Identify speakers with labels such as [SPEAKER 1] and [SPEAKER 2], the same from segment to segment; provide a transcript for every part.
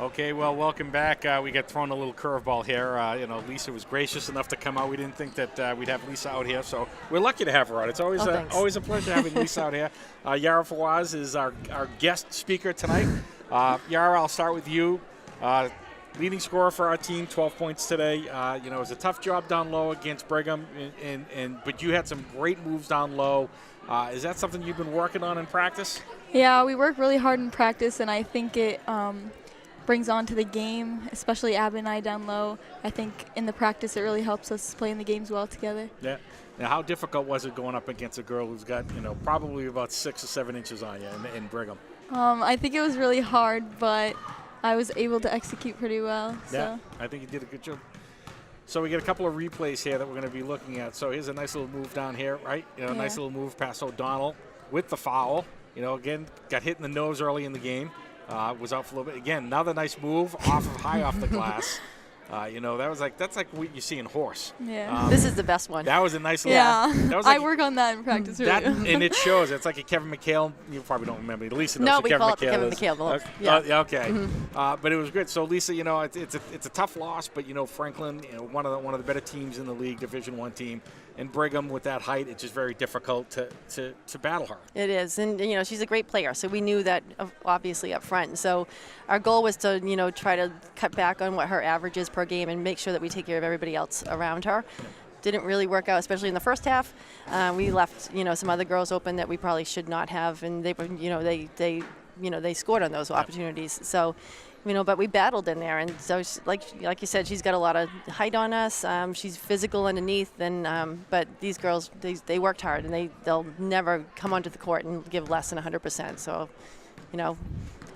[SPEAKER 1] Okay, well, welcome back. We got thrown a little curveball here. Lisa was gracious enough to come out. We didn't think that we'd have Lisa out here, so we're lucky to have her out. It's always always a pleasure having Lisa out here. Yara Fawaz is our guest speaker tonight. Yara, I'll start with you. Leading scorer for our team, 12 points today. It was a tough job down low against Brigham, but you had some great moves down low. Is that something you've been working on in practice?
[SPEAKER 2] Yeah, we work really hard in practice, and I think it brings on to the game, especially Ab and I down low. I think in the practice it really helps us play in the games well together.
[SPEAKER 1] Yeah. Now, how difficult was it going up against a girl who's got, probably about 6 or 7 inches on you in Brigham?
[SPEAKER 2] I think it was really hard, but I was able to execute pretty well.
[SPEAKER 1] Yeah, I think you did a good job. So we get a couple of replays here that we're going to be looking at. So here's a nice little move down here, right? Nice little move past O'Donnell with the foul. Again, got hit in the nose early in the game. Was out for a little bit. Again, another nice move high off the glass. That's like what you see in horse.
[SPEAKER 2] Yeah.
[SPEAKER 3] This is the best one.
[SPEAKER 1] That was a nice little.
[SPEAKER 2] Yeah.
[SPEAKER 1] That was
[SPEAKER 2] I work on that in practice.
[SPEAKER 1] And it shows. It's like a Kevin McHale. You probably don't remember. Lisa knows
[SPEAKER 3] no,
[SPEAKER 1] who
[SPEAKER 3] we
[SPEAKER 1] Kevin
[SPEAKER 3] call it the
[SPEAKER 1] McHale
[SPEAKER 3] Kevin
[SPEAKER 1] is.
[SPEAKER 3] McHale.
[SPEAKER 1] Yeah. Okay. Mm-hmm. But it was good. So Lisa, it's a tough loss, but Franklin, one of the better teams in the league, Division I team, and Brigham with that height, it's just very difficult to battle her.
[SPEAKER 3] It is, and she's a great player, so we knew that obviously up front. So our goal was to try to cut back on what her average is per game and make sure that we take care of everybody else around her. Yeah. Didn't really work out, especially in the first half. We left some other girls open that we probably should not have, and they scored on those opportunities. So. But we battled in there, and so like you said, she's got a lot of height on us. She's physical underneath, and but these girls, they worked hard, and they'll never come onto the court and give less than 100%. So,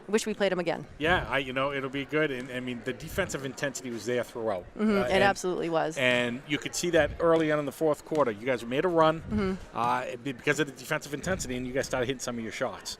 [SPEAKER 3] wish we played them again.
[SPEAKER 1] Yeah, it'll be good, and I mean the defensive intensity was there throughout.
[SPEAKER 3] Mm-hmm. It absolutely was,
[SPEAKER 1] and you could see that early on in the fourth quarter. You guys made a run because of the defensive intensity, and you guys started hitting some of your shots.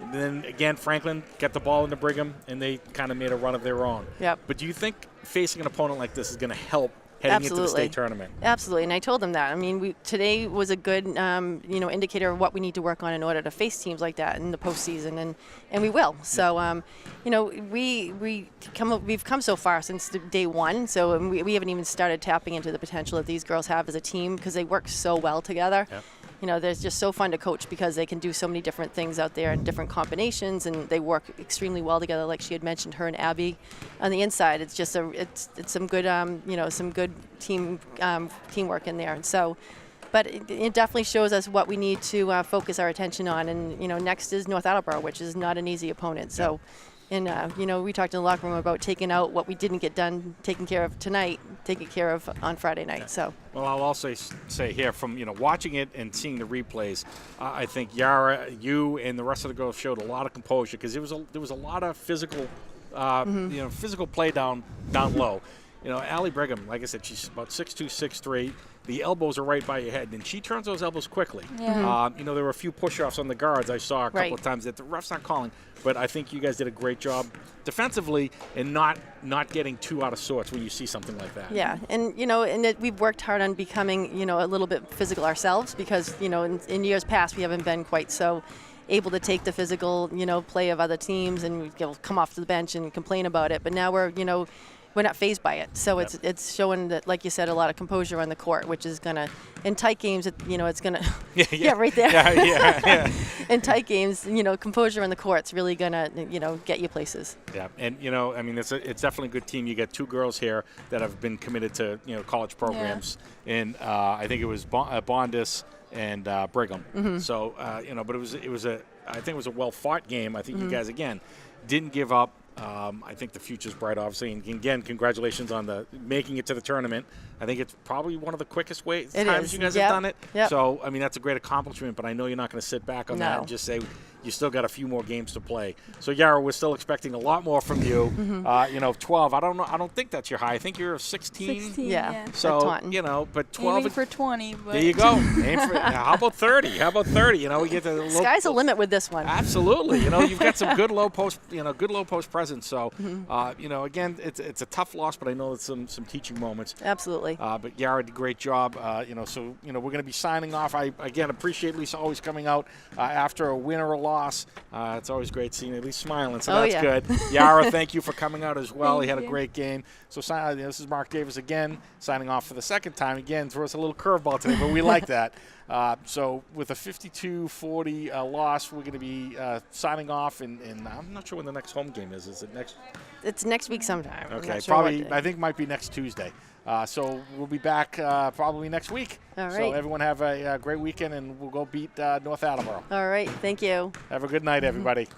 [SPEAKER 1] And then, again, Franklin got the ball into Brigham, and they kind of made a run of their own.
[SPEAKER 3] Yep.
[SPEAKER 1] But do you think facing an opponent like this is going to help heading into the state tournament?
[SPEAKER 3] Absolutely, and I told them that. I mean, today was a good, indicator of what we need to work on in order to face teams like that in the postseason, and we will. So, we've come so far since day one, so we haven't even started tapping into the potential that these girls have as a team because they work so well together. Yep. They're just so fun to coach because they can do so many different things out there and different combinations, and they work extremely well together. Like she had mentioned, her and Abby on the inside. It's just it's some good some good teamwork in there. And so, but it definitely shows us what we need to focus our attention on. And next is North Attleboro, which is not an easy opponent. So. And, we talked in the locker room about taking out what we didn't get done, taking care of tonight, taking care of on Friday night. So.
[SPEAKER 1] Well, I'll also say here from, watching it and seeing the replays, I think Yara, you and the rest of the girls showed a lot of composure because there was a lot of physical, physical play down low. Allie Brigham, like I said, she's about 6'2", 6'3". The elbows are right by your head, and she turns those elbows quickly.
[SPEAKER 2] Yeah.
[SPEAKER 1] There were a few push-offs on the guards I saw a couple of times that the refs aren't calling, but I think you guys did a great job defensively and not getting too out of sorts when you see something like that.
[SPEAKER 3] Yeah, and we've worked hard on becoming a little bit physical ourselves because in years past we haven't been quite so able to take the physical play of other teams and come off the bench and complain about it, but now we're not fazed by it. So it's showing that, like you said, a lot of composure on the court, which is going to, in tight games, it's going to, yeah, right there. Yeah. In tight games, composure on the court's really going to, get you places. Yeah, and,
[SPEAKER 1] it's definitely a good team. You got 2 girls here that have been committed to, college programs. Yeah. And I think it was Bondis and Brigham. Mm-hmm. So, but I think it was a well-fought game. I think you guys, again, didn't give up. I think the future's bright, obviously. And again, congratulations on making it to the tournament. I think it's probably one of the quickest times you guys have done it.
[SPEAKER 3] Yep.
[SPEAKER 1] So, that's a great accomplishment, but I know you're not going to sit back on that and just say you still got a few more games to play. So, Yara, we're still expecting a lot more from you. Mm-hmm. 12. I don't know. I don't think that's your high. I think you're 16.
[SPEAKER 2] 16,
[SPEAKER 3] yeah.
[SPEAKER 2] So,
[SPEAKER 1] but 12.
[SPEAKER 2] Aiming for 20. But
[SPEAKER 1] there you go. How about 30? We get the
[SPEAKER 3] sky's the limit with this one.
[SPEAKER 1] Absolutely. You've got some good low post, presence. So, again, it's a tough loss, but I know it's some teaching moments.
[SPEAKER 3] Absolutely.
[SPEAKER 1] But Yara did a great job. So we're going to be signing off. I again appreciate Lisa always coming out after a win or a loss. loss. It's always great seeing you at least smiling, so that's
[SPEAKER 3] yeah.
[SPEAKER 1] good. Yara, thank you for coming out as well.
[SPEAKER 2] Thank
[SPEAKER 1] You had a
[SPEAKER 2] you.
[SPEAKER 1] great game. So this is Mark Davis again, signing off for the second time. Again, throw us a little curveball today, but we like that. So with a 52-40 loss, we're going to be signing off, and I'm not sure when the next home game is. Is it next?
[SPEAKER 3] It's next week sometime. I'm
[SPEAKER 1] Okay,
[SPEAKER 3] not sure
[SPEAKER 1] probably.
[SPEAKER 3] what day.
[SPEAKER 1] I think it might be next Tuesday. So we'll be back probably next week.
[SPEAKER 3] All
[SPEAKER 1] So
[SPEAKER 3] right.
[SPEAKER 1] everyone have a great weekend, and we'll go beat North Attleboro.
[SPEAKER 3] All right. Thank you.
[SPEAKER 1] Have a good night, everybody.